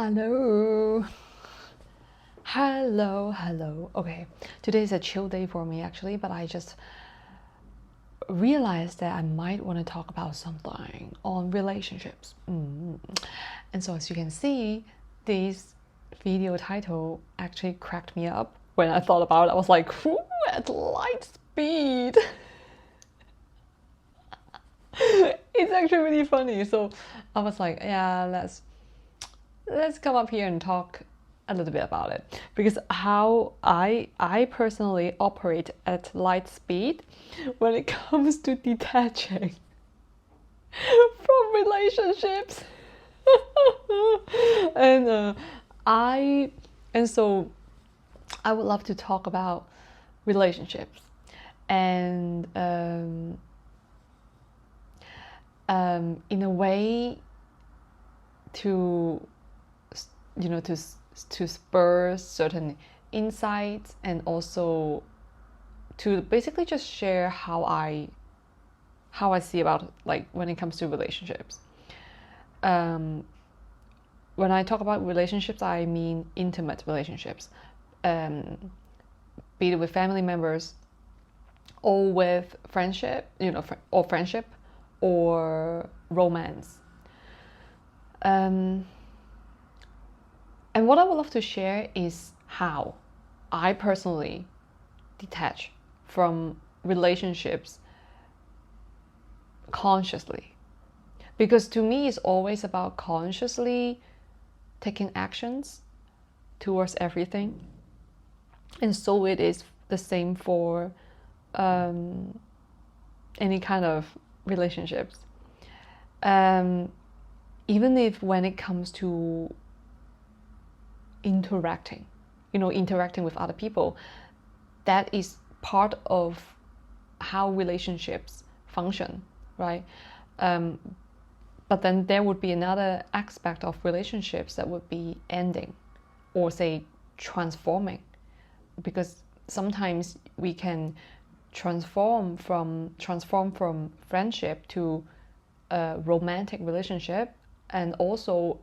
Hello. Hello. Okay, today is a chill day for me actually, but I just realized that I might want to talk about something on relationships. And so, as you can see, this video title actually cracked me up when I thought about it. I was like, "Whoo, at light speed." It's actually really funny. So I was like, yeah, let's come up here and talk a little bit about it, because how I personally operate at light speed when it comes to detaching from relationships. and I and so I would love to talk about relationships and in a way to to spur certain insights, and also to basically just share how I see about, like, when it comes to relationships. When I talk about relationships, I mean intimate relationships, be it with family members or with friendship, or friendship or romance. And what I would love to share is how I personally detach from relationships consciously. Because to me, it's always about consciously taking actions towards everything. And so it is the same for any kind of relationships. Even if when it comes to interacting with other people, that is part of how relationships function, right? But then there would be another aspect of relationships that would be ending, or say transforming, because sometimes we can transform from friendship to a romantic relationship, and also,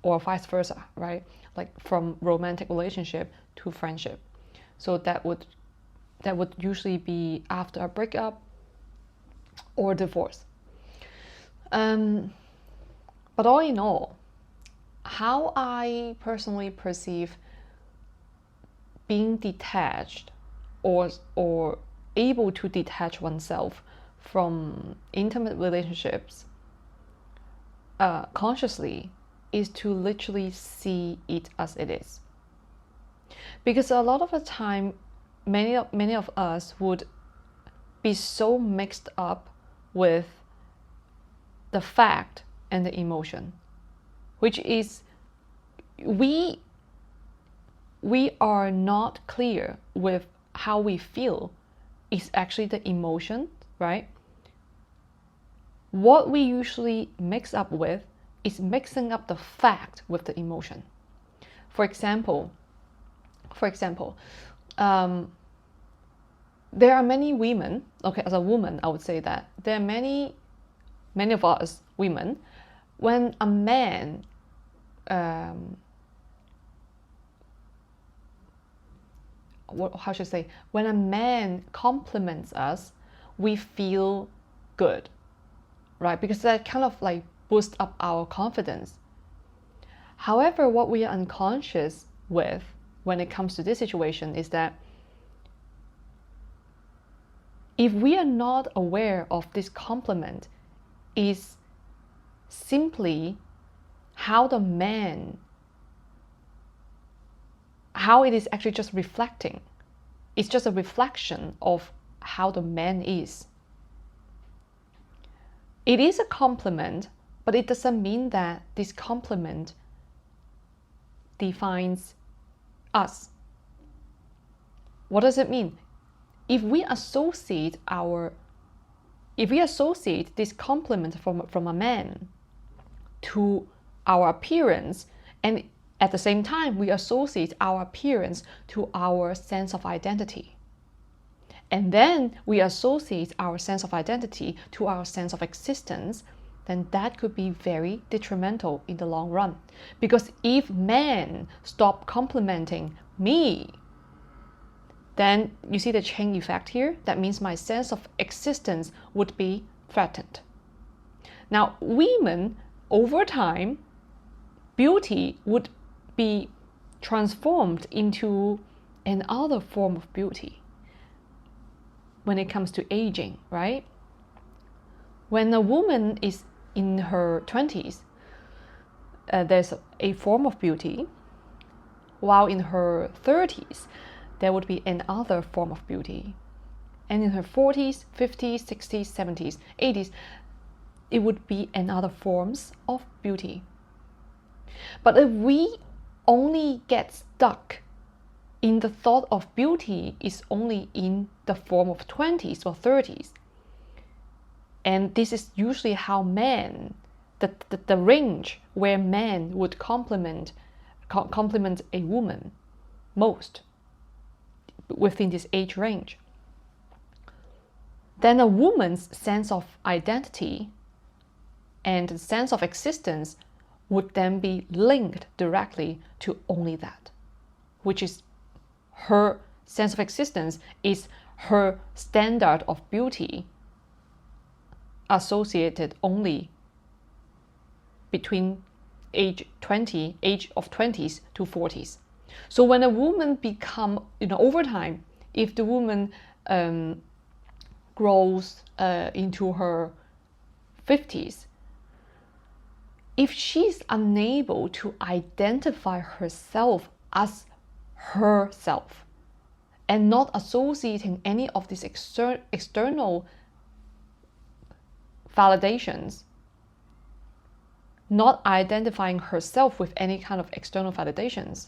or vice versa, right? Like from romantic relationship to friendship. So that would usually be after a breakup or divorce. But all in all, how I personally perceive being detached, or able to detach oneself from intimate relationships consciously, is to literally see it as it is. Because a lot of the time, many of us would be so mixed up with the fact and the emotion, which is we are not clear with how we feel is actually the emotion, right? What we usually mix up with is mixing up the fact with the emotion. For example, there are many women. Okay, as a woman, I would say that there are many of us women, when a man how should I say, when a man compliments us, we feel good, right? Because that kind of like boosts up our confidence. However, what we are unconscious with when it comes to this situation is that if we are not aware of this compliment, is simply how the man, how it is actually just reflecting. It's just a reflection of how the man is. It is a compliment, but it doesn't mean that this compliment defines us. What does it mean? If we associate this compliment from a man to our appearance, and at the same time we associate our appearance to our sense of identity, and then we associate our sense of identity to our sense of existence, then that could be very detrimental in the long run. Because if men stop complimenting me, then you see the chain effect here. That means my sense of existence would be threatened. Now, women, over time, beauty would be transformed into another form of beauty when it comes to aging, right? When a woman is in her 20s, there's a form of beauty, while in her 30s, there would be another form of beauty. And in her 40s, 50s, 60s, 70s, 80s, it would be another forms of beauty. But if we only get stuck in the thought of beauty is only in the form of 20s or 30s, and this is usually how men, the range where men would compliment a woman most within this age range, then a woman's sense of identity and sense of existence would then be linked directly to only that, which is her sense of existence is her standard of beauty associated only between age of 20s to 40s. So when a woman become, over time, if the woman grows into her 50s, if she's unable to identify herself as herself and not associating any of these external validations, not identifying herself with any kind of external validations,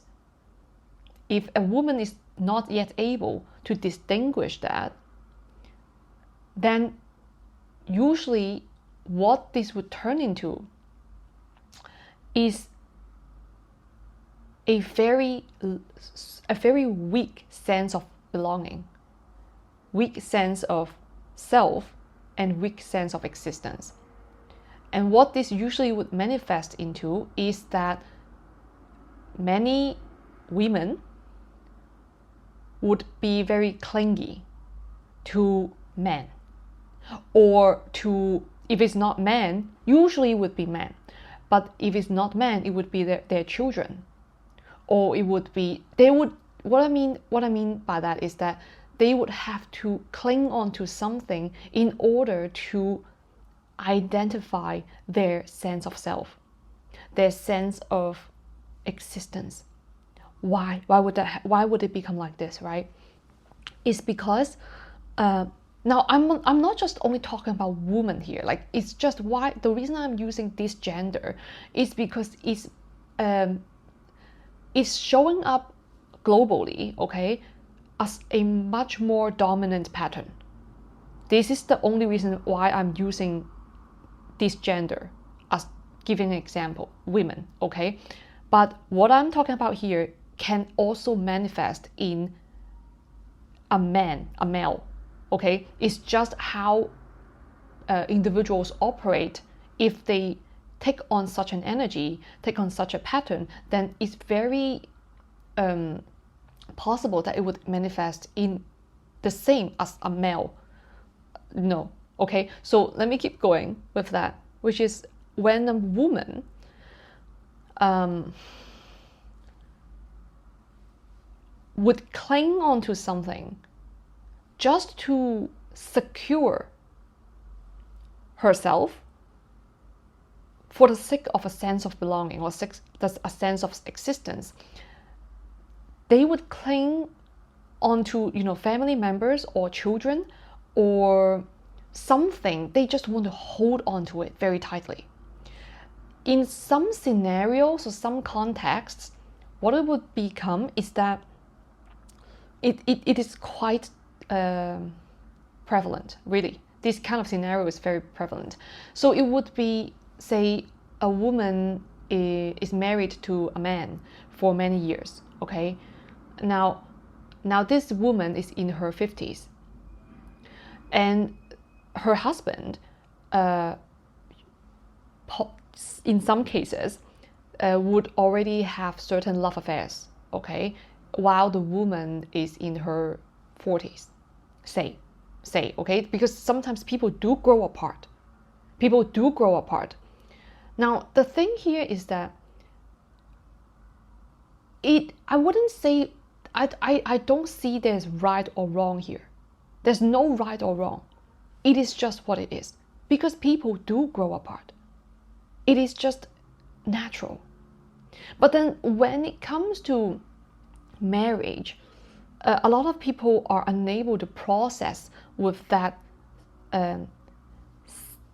if a woman is not yet able to distinguish that, then usually what this would turn into is a very weak sense of belonging, weak sense of self, and weak sense of existence. And what this usually would manifest into is that many women would be very clingy to men, or to, if it's not men, usually it would be men, but if it's not men, it would be their children, or it would be, what I mean by that is that they would have to cling on to something in order to identify their sense of self, their sense of existence. Why would it become like this, right? It's because now I'm not just only talking about women here. Like, it's just why the reason I'm using this gender is because it's showing up globally, okay, as a much more dominant pattern. This is the only reason why I'm using this gender as giving an example, women, okay? But what I'm talking about here can also manifest in a male, okay? It's just how individuals operate. If they take on such an energy, take on such a pattern, then it's very possible that it would manifest in the same as a male. No, okay? So let me keep going with that, which is when a woman would cling on to something just to secure herself for the sake of a sense of belonging or a sense of existence, they would cling onto, family members or children or something. They just want to hold on to it very tightly. In some scenarios or some contexts, what it would become is that it is quite prevalent, really. This kind of scenario is very prevalent. So it would be, say, a woman is married to a man for many years, okay? Now this woman is in her 50s, and her husband in some cases, would already have certain love affairs, okay, while the woman is in her 40s, say, okay, because sometimes people do grow apart. Now, the thing here is that I wouldn't say, I don't see there's right or wrong here. There's no right or wrong. It is just what it is. Because people do grow apart. It is just natural. But then when it comes to marriage, a lot of people are unable to process with that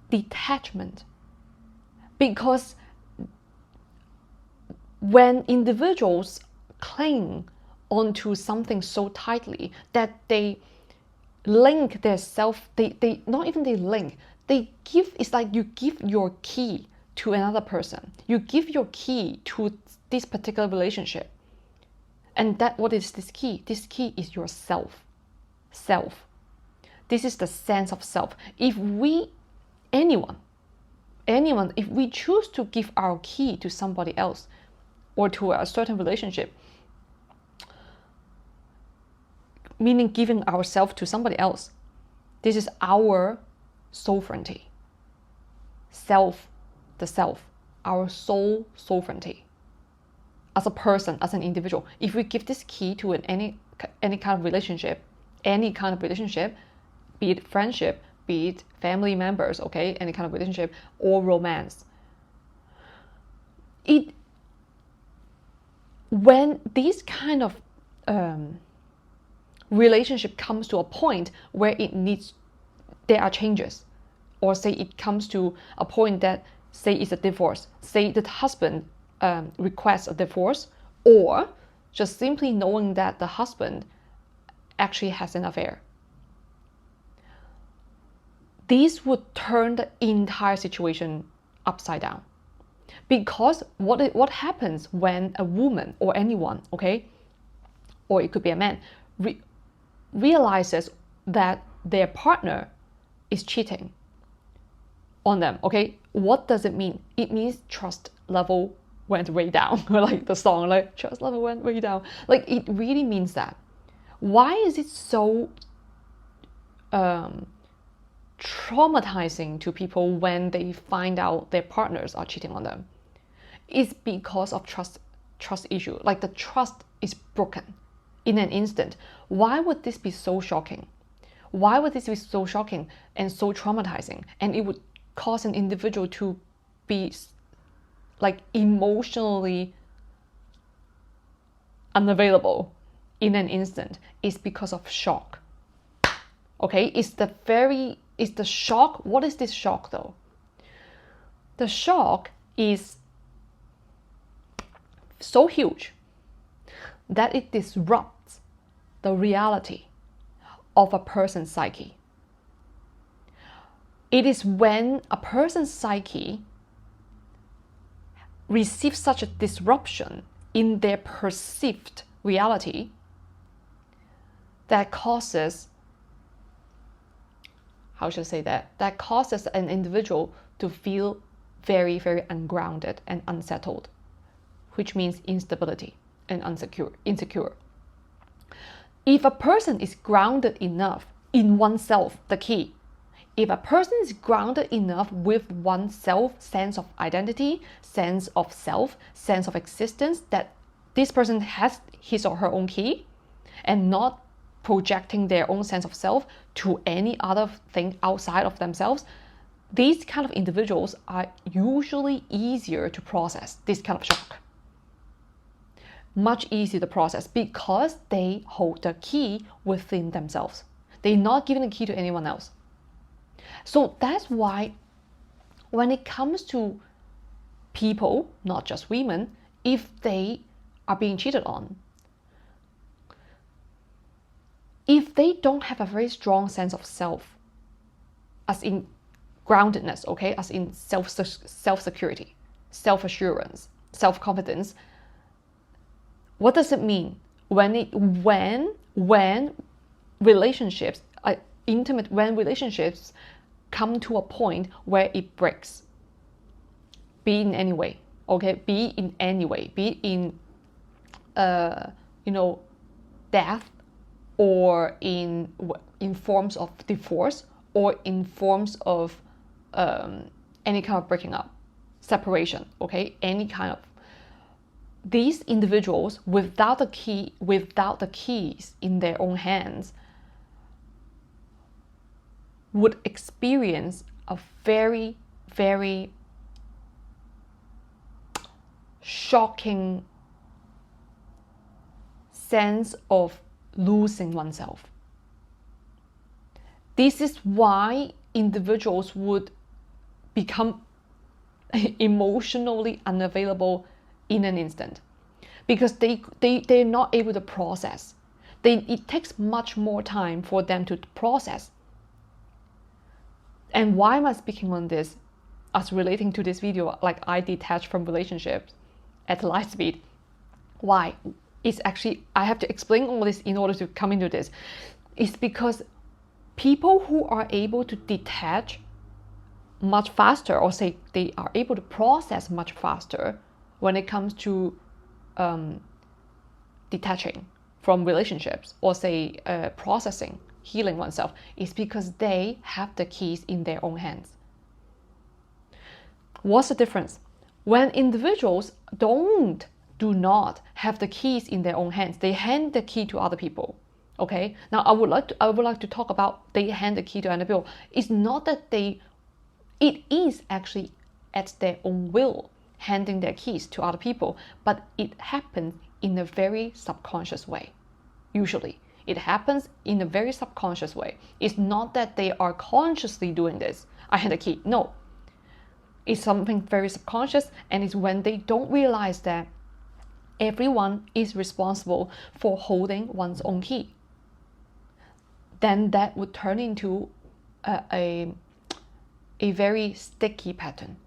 detachment. Because when individuals cling onto something so tightly that they link their self, they not even they link, they give, it's like you give your key to another person. You give your key to this particular relationship. And that, what is this key? This key is your self. This is the sense of self. If we, anyone, if we choose to give our key to somebody else or to a certain relationship, meaning giving ourselves to somebody else, this is our sovereignty. Our soul sovereignty. As a person, as an individual, if we give this key to any kind of relationship, be it friendship, be it family members, okay, any kind of relationship, or romance, when this kind of relationship comes to a point where there are changes, or say it comes to a point that, say it's a divorce, say the husband requests a divorce, or just simply knowing that the husband actually has an affair, this would turn the entire situation upside down. Because what happens when a woman or anyone, okay, or it could be a man, realizes that their partner is cheating on them, okay, what does it mean? It means trust level went way down. Like the song, like trust level went way down. Like it really means that. Why is it so traumatizing to people when they find out their partners are cheating on them? It's because of trust issue. Like the trust is broken in an instant. Why would this be so shocking? Why would this be so shocking and so traumatizing? And it would cause an individual to be like emotionally unavailable in an instant. Is because of shock. Okay, it's the shock. What is this shock though? The shock is so huge that it disrupts the reality of a person's psyche. It is when a person's psyche receives such a disruption in their perceived reality that causes, how should I say that causes an individual to feel very, very ungrounded and unsettled, which means instability and insecure. If a person is grounded enough in oneself, the key, if a person is grounded enough with oneself, sense of identity, sense of self, sense of existence, that this person has his or her own key and not projecting their own sense of self to any other thing outside of themselves, these kind of individuals are usually easier to process this kind of shock. Much easier to process because they hold the key within themselves. They're not giving the key to anyone else. So that's why when it comes to people, not just women, if they are being cheated on, if they don't have a very strong sense of self, as in groundedness, okay, as in self-security, self-assurance, self-confidence, what does it mean when relationships, when relationships come to a point where it breaks? be in any way, okay, be in any way, be in death, or in forms of divorce, or in forms of any kind of breaking up, separation, okay, any kind of. These individuals without the keys in their own hands would experience a very, very shocking sense of losing oneself. This is why individuals would become emotionally unavailable in an instant, because they're not able to process. It takes much more time for them to process. And why am I speaking on this as relating to this video, like I detach from relationships at light speed? Why? It's actually, I have to explain all this in order to come into this. It's because people who are able to detach much faster, or say they are able to process much faster when it comes to detaching from relationships, or say processing, healing oneself, is because they have the keys in their own hands. What's the difference? When individuals do not have the keys in their own hands, they hand the key to other people. Okay. Now I would like to talk about they hand the key to other people. It's not that it is actually at their own will handing their keys to other people, but it happens in a very subconscious way. Usually it happens in a very subconscious way. It's not that they are consciously doing this. I hand the key. No, it's something very subconscious, and it's when they don't realize that everyone is responsible for holding one's own key. Then that would turn into a very sticky pattern.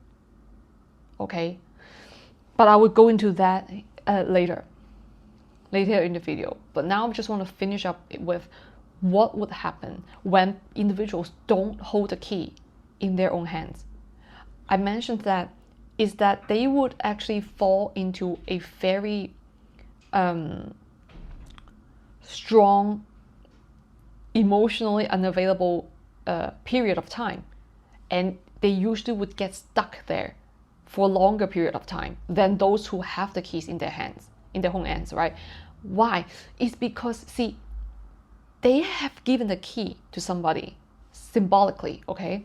Okay, but I will go into that later in the video. But now I just want to finish up with what would happen when individuals don't hold the key in their own hands. I mentioned that is that they would actually fall into a very strong, emotionally unavailable period of time, and they usually would get stuck there for a longer period of time than those who have the keys in their own hands, right? Why? It's because, see, they have given the key to somebody symbolically, okay?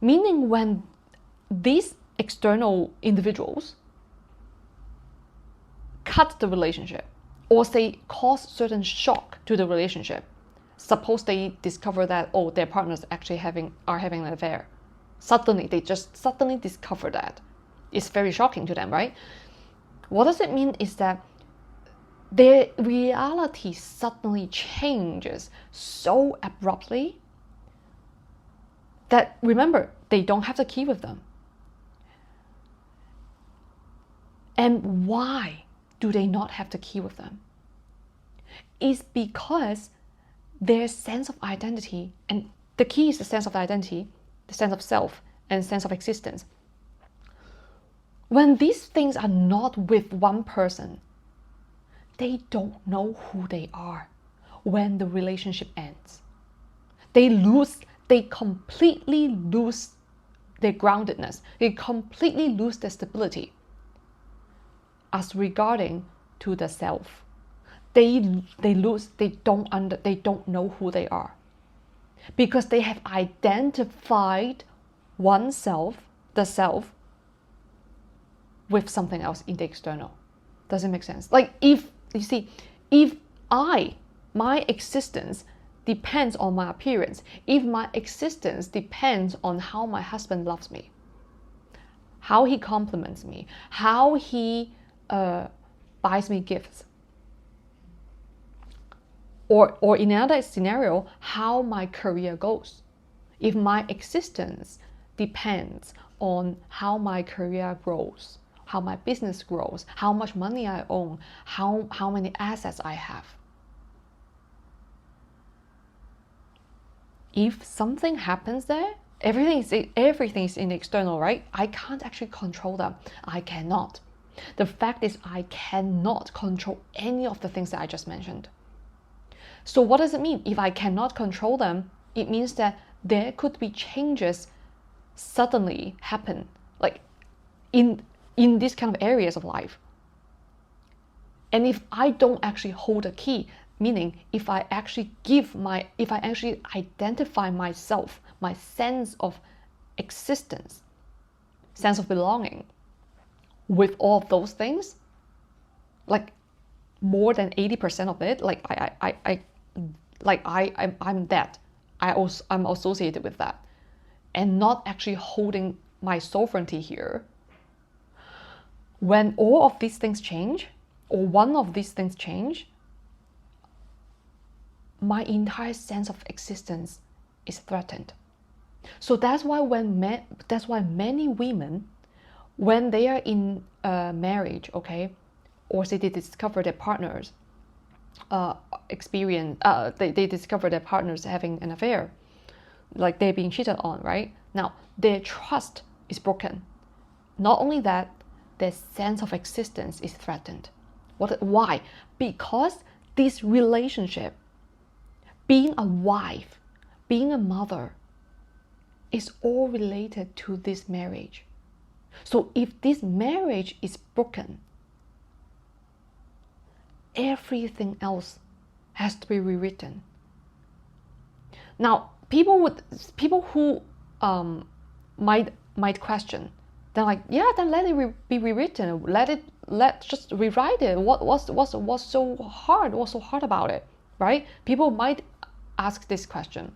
Meaning when these external individuals cut the relationship, or say cause certain shock to the relationship, suppose they discover that, oh, their partners actually are having an affair. Suddenly, they just suddenly discover that. It's very shocking to them, right? What does it mean is that their reality suddenly changes so abruptly that, remember, they don't have the key with them. And why do they not have the key with them? It's because their sense of identity, and the key is the sense of identity, the sense of self, and sense of existence. When these things are not with one person, they don't know who they are when the relationship ends. They completely lose their groundedness. They completely lose their stability as regarding to the self. They don't know who they are, because they have identified oneself, the self, with something else in the external. Does it make sense? Like, if my existence depends on my appearance, if my existence depends on how my husband loves me, how he compliments me, how he buys me gifts, or in another scenario, how my career goes. If my existence depends on how my career grows, how my business grows, how much money I own, how many assets I have. If something happens there everything is in the external, right? I can't actually control them. I cannot. The fact is, I cannot control any of the things that I just mentioned. So what does it mean? If I cannot control them, it means that there could be changes suddenly happen, like in these kind of areas of life. And if I don't actually hold a key, meaning if I actually identify myself, my sense of existence, sense of belonging with all of those things, like more than 80% of it, I'm that. I'm associated with that, and not actually holding my sovereignty here. When all of these things change, or one of these things change, my entire sense of existence is threatened. So that's why many women, when they are in marriage, okay, or say they discover their partners they discover their partners having an affair, like they're being cheated on, right? Now their trust is broken. Not only that, their sense of existence is threatened. Why? Because this relationship, being a wife, being a mother, is all related to this marriage. So if this marriage is broken, everything else has to be rewritten. Now, people who might question, they're like, yeah, then let it be rewritten. Let's just rewrite it. What's so hard? What's so hard about it, right? People might ask this question.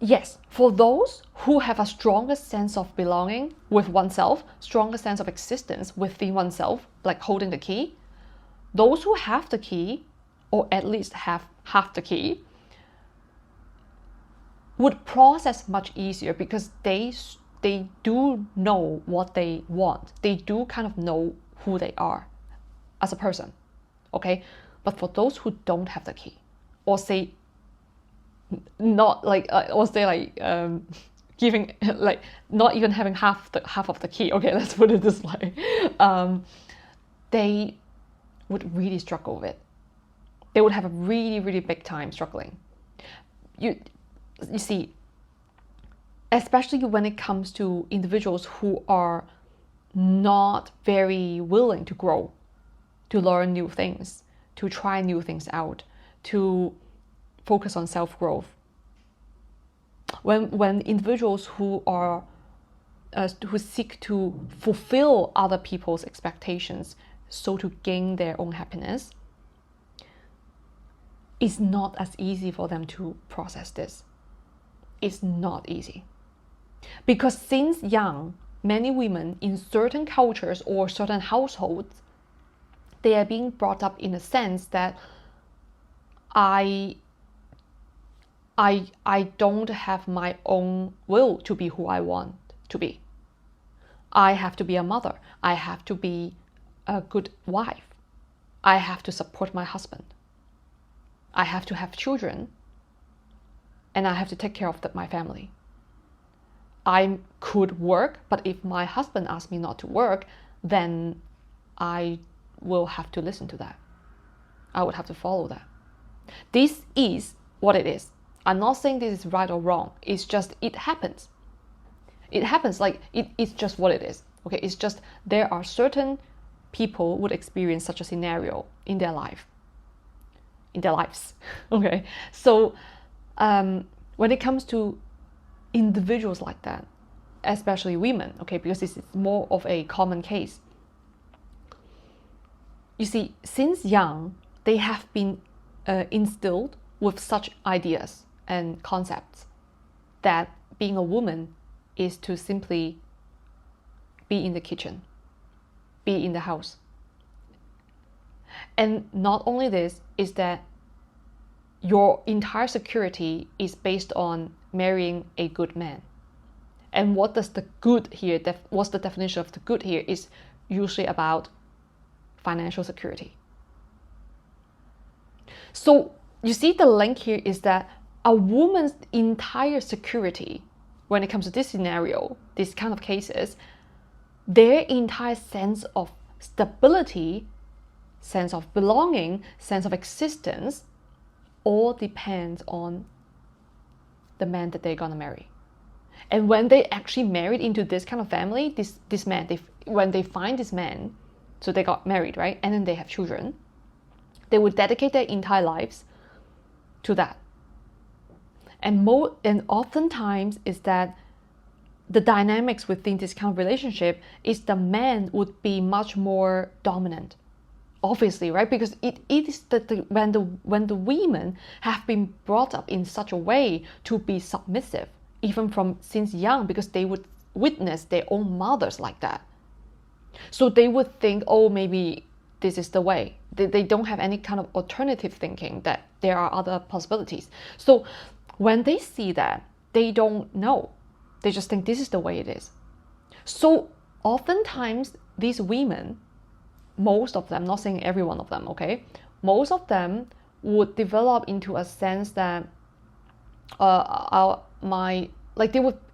Yes, for those who have a stronger sense of belonging with oneself, stronger sense of existence within oneself, like holding the key, those who have the key, or at least have half the key, would process much easier because they do know what they want. They do kind of know who they are as a person, okay? But for those who don't have the key, or say not like or say like giving like not even having half of the key, okay, let's put it this way, they would really struggle with it. They would have a really, really big time struggling. You see, especially when it comes to individuals who are not very willing to grow, to learn new things, to try new things out, to focus on self-growth. When individuals who seek to fulfill other people's expectations, so to gain their own happiness, it's not as easy for them to process this. It's not easy. Because since young, many women in certain cultures or certain households, they are being brought up in a sense that I don't have my own will to be who I want to be. I have to be a mother. I have to be a good wife. I have to support my husband. I have to have children. And I have to take care of my family. I could work, but if my husband asks me not to work, then I will have to listen to that. I would have to follow that. This is what it is. I'm not saying this is right or wrong. It's just, it happens. It happens, like it's just what it is. Okay, it's just there are certain people would experience such a scenario in their lives. Okay, so when it comes to individuals like that, especially women, okay, because this is more of a common case. You see, since young, they have been instilled with such ideas and concepts that being a woman is to simply be in the kitchen, be in the house. And not only this, is that your entire security is based on marrying a good man. And what does the good here, what's the definition of the good here, is usually about financial security. So you see, the link here is that a woman's entire security, when it comes to this scenario, this kind of cases, their entire sense of stability, sense of belonging, sense of existence, all depends on the man that they're gonna marry. And when they actually married into this kind of family, this man, when they find this man, so they got married, right? And then they have children, they would dedicate their entire lives to that. And oftentimes is that the dynamics within this kind of relationship is the man would be much more dominant, obviously, right? Because it is when the women have been brought up in such a way to be submissive, even from since young, because they would witness their own mothers like that. So they would think, oh, maybe this is the way. They don't have any kind of alternative thinking that there are other possibilities. So when they see that, they don't know. They just think this is the way it is. So oftentimes these women, most of them, not saying every one of them, okay, most of them would develop into a sense that it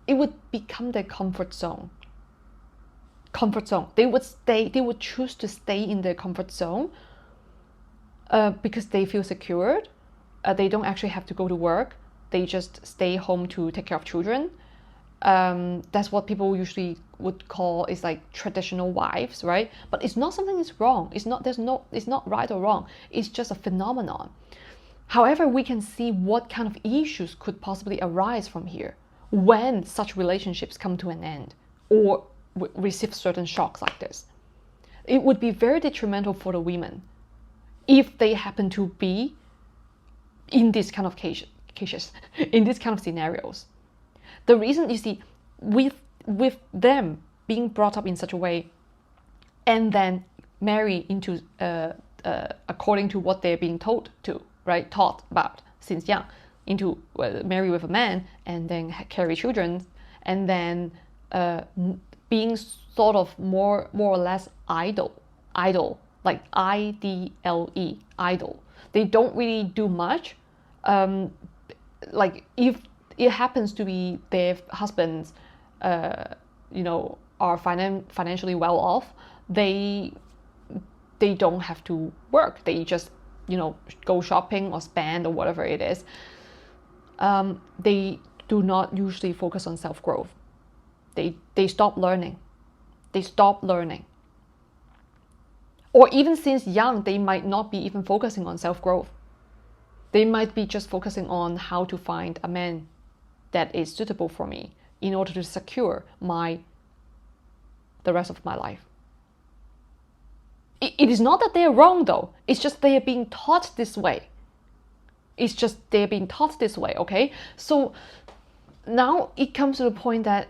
would become their comfort zone. They would choose to stay in their comfort zone because they feel secured. They don't actually have to go to work. They just stay home to take care of children. That's what people usually would call is like traditional wives, right? But it's not something that's wrong. It's not right or wrong. It's just a phenomenon. However, we can see what kind of issues could possibly arise from here when such relationships come to an end or receive certain shocks like this. It would be very detrimental for the women if they happen to be in this kind of cases, in this kind of scenarios. The reason, you see, with them being brought up in such a way and then marry into according to what they're being taught about since young, into marry with a man and then carry children, and then being sort of more or less idle, like IDLE, idle. They don't really do much. Like if it happens to be their husbands, are financially well off, they don't have to work. They just, go shopping or spend or whatever it is. They do not usually focus on self-growth. They stop learning. Or even since young, they might not be even focusing on self-growth. They might be just focusing on how to find a man that is suitable for me in order to secure the rest of my life. It is not that they are wrong though. It's just they are being taught this way. Okay? So now it comes to the point that,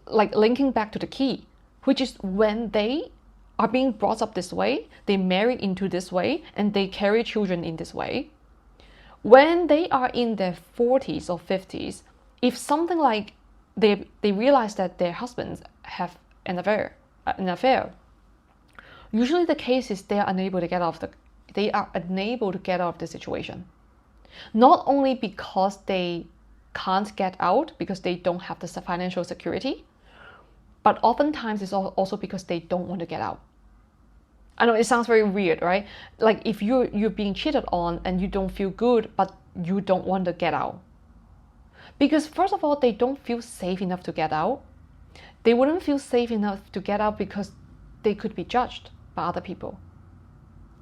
like, linking back to the key, which is when they are being brought up this way, they marry into this way, and they carry children in this way. When they are in their 40s or 50s, if something like they realize that their husbands have an affair, usually the case is they are unable to get out of the situation. Not only because they can't get out because they don't have the financial security, but oftentimes it's also because they don't want to get out. I know it sounds very weird, right? Like if you're being cheated on and you don't feel good, but you don't want to get out. Because first of all, they don't feel safe enough to get out. They wouldn't feel safe enough to get out because they could be judged by other people.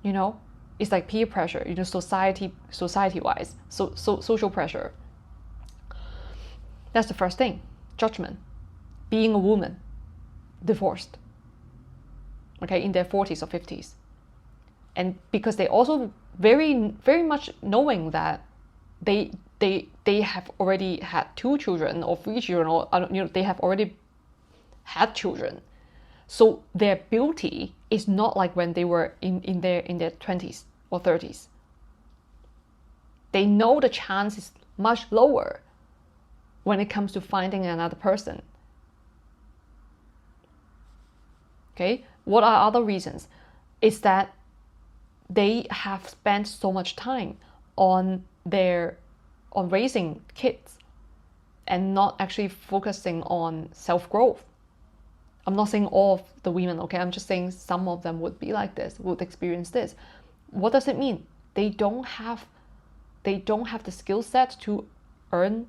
It's like peer pressure, society-wise, social pressure. That's the first thing, judgment. Being a woman, divorced, okay, in their 40s or 50s. And because they also very, very much knowing that they have already had 2 children or 3 children, or they have already had children. So their beauty is not like when they were in their 20s or 30s. They know the chance is much lower when it comes to finding another person. Okay, what are other reasons? Is that they have spent so much time on their on raising kids and not actually focusing on self-growth. I'm not saying all of the women, okay? I'm just saying some of them would be like this, would experience this. What does it mean? They don't have the skill set to earn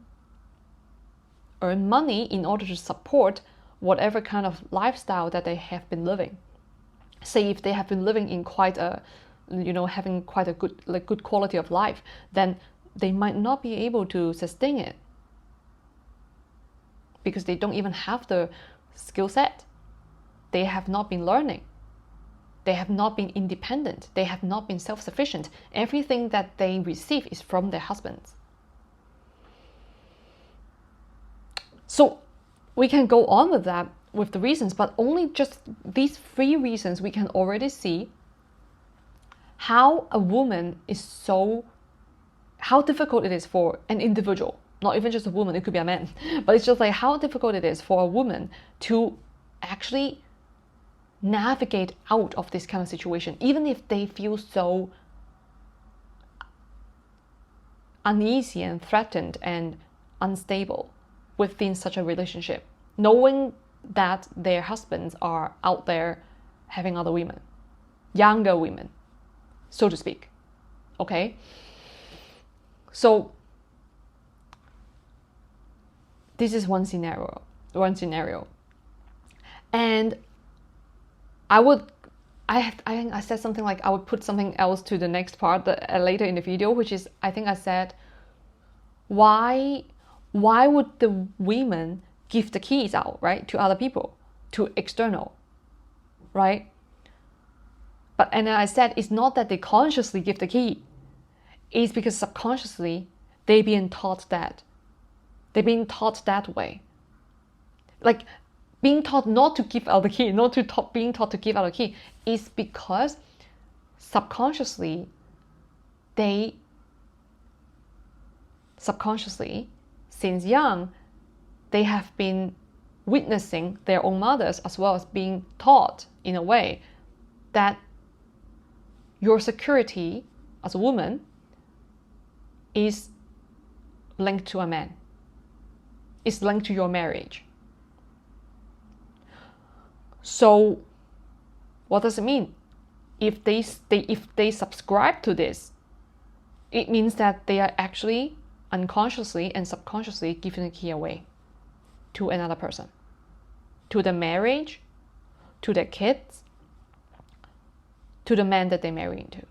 money in order to support whatever kind of lifestyle that they have been living. Say if they have been living in quite a, having quite a good quality of life, then they might not be able to sustain it because they don't even have the skill set. They have not been learning. They have not been independent. They have not been self-sufficient. Everything that they receive is from their husbands. So we can go on with that, with the reasons, but only just these 3 reasons we can already see how a woman is how difficult it is for an individual, not even just a woman, it could be a man, but it's just like how difficult it is for a woman to actually navigate out of this kind of situation, even if they feel so uneasy and threatened and unstable within such a relationship, knowing that their husbands are out there having other women, younger women, so to speak. Okay? So this is one scenario. And I said something like I would put something else to the next part later in the video, which is, I think I said, why would the women give the keys out, right, to other people, to external, right? And then I said, it's not that they consciously give the key. It's because subconsciously they're being taught that. They're being taught that way. Like being taught not to give out the key, being taught to give out the key is because subconsciously, since young, they have been witnessing their own mothers as well as being taught in a way that your security as a woman is linked to a man, is linked to your marriage. So what does it mean? If they subscribe to this, it means that they are actually unconsciously and subconsciously giving the key away to another person, to the marriage, to their kids, to the man that they marry into,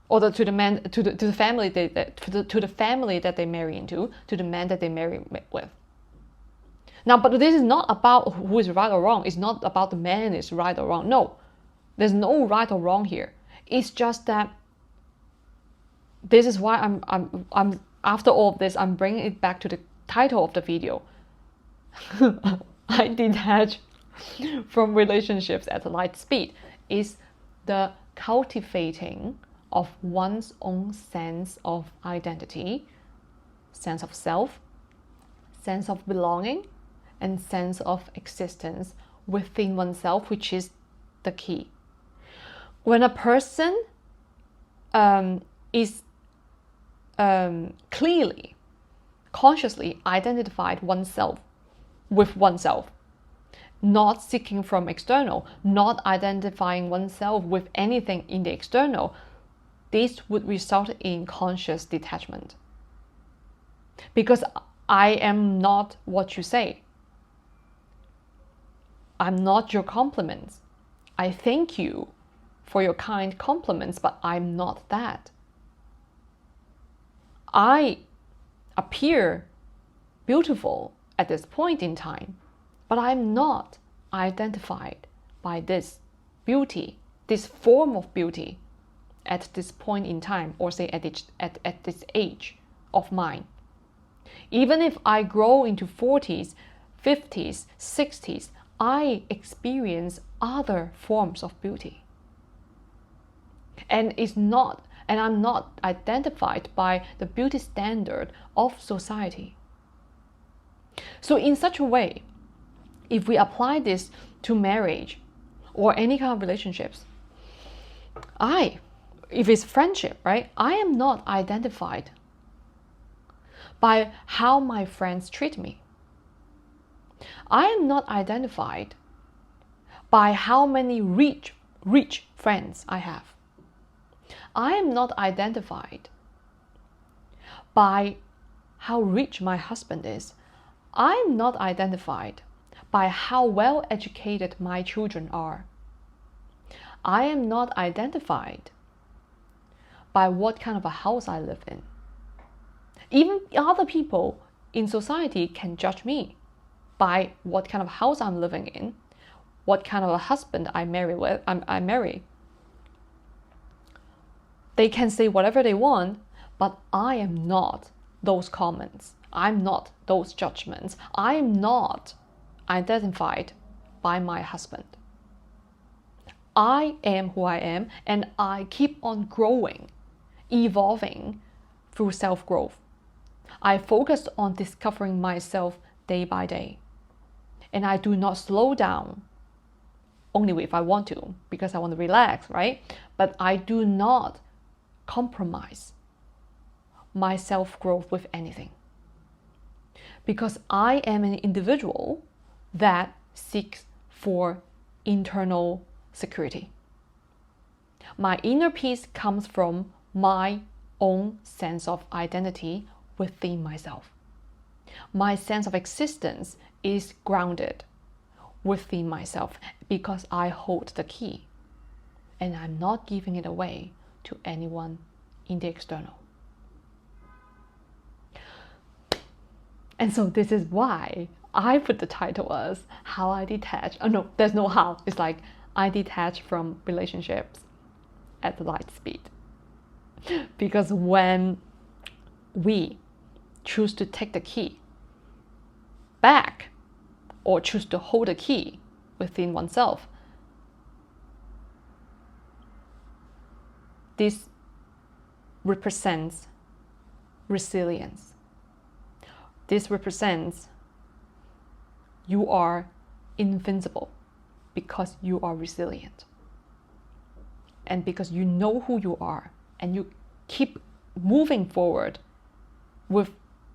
or to the family to the family that they marry into, to the man that they marry with. Now, but this is not about who is right or wrong. It's not about the man is right or wrong. No, there's no right or wrong here. It's just that this is why I'm after all of this, I'm bringing it back to the title of the video. I detach from relationships at light speed. Is the cultivating of one's own sense of identity, sense of self, sense of belonging, and sense of existence within oneself, which is the key. When a person is clearly, consciously identified oneself with oneself, not seeking from external, not identifying oneself with anything in the external, this would result in conscious detachment. Because I am not what you say. I'm not your compliments. I thank you for your kind compliments, but I'm not that. I appear beautiful at this point in time, but I'm not identified by this beauty, this form of beauty at this point in time, or say at this age of mine. Even if I grow into 40s, 50s, 60s, I experience other forms of beauty. And I'm not identified by the beauty standard of society. So in such a way, if we apply this to marriage or any kind of relationships, if it's friendship, right? I am not identified by how my friends treat me. I am not identified by how many rich friends I have. I am not identified by how rich my husband is. I am not identified by how well educated my children are. I am not identified by what kind of a house I live in. Even other people in society can judge me by what kind of house I'm living in, what kind of a husband I marry. They can say whatever they want, but I am not those comments. I'm not those judgments. I am not identified by my husband. I am who I am, and I keep on growing, evolving through self-growth. I focus on discovering myself day by day. And I do not slow down, only if I want to, because I want to relax, right? But I do not compromise my self-growth with anything. Because I am an individual that seeks for internal security. My inner peace comes from my own sense of identity within myself. My sense of existence is grounded within myself because I hold the key and I'm not giving it away to anyone in the external. And so this is why I put the title as How I Detach. Oh no, there's no how. It's like I detach from relationships at light speed. Because when we choose to take the key back or choose to hold the key within oneself, this represents resilience. This represents you are invincible because you are resilient. And because you know who you are and you keep moving forward with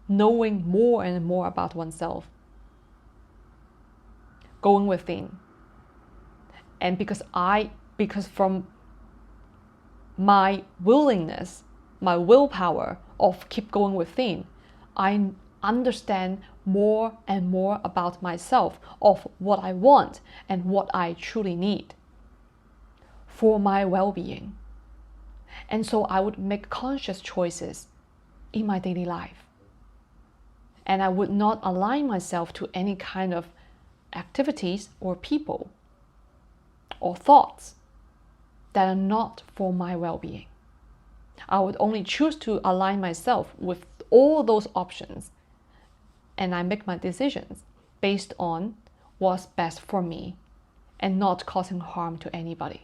knowing more and more about oneself, going within. And because from my willingness, my willpower of keep going within, I understand more and more about myself, of what I want and what I truly need for my well-being. And so I would make conscious choices in my daily life. And I would not align myself to any kind of activities or people or thoughts that are not for my well-being. I would only choose to align myself with all those options, and I make my decisions based on what's best for me and not causing harm to anybody.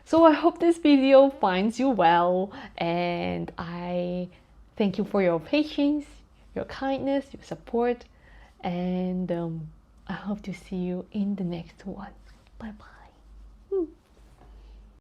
So I hope this video finds you well, and I thank you for your patience, your kindness, your support, and I hope to see you in the next one. Bye bye.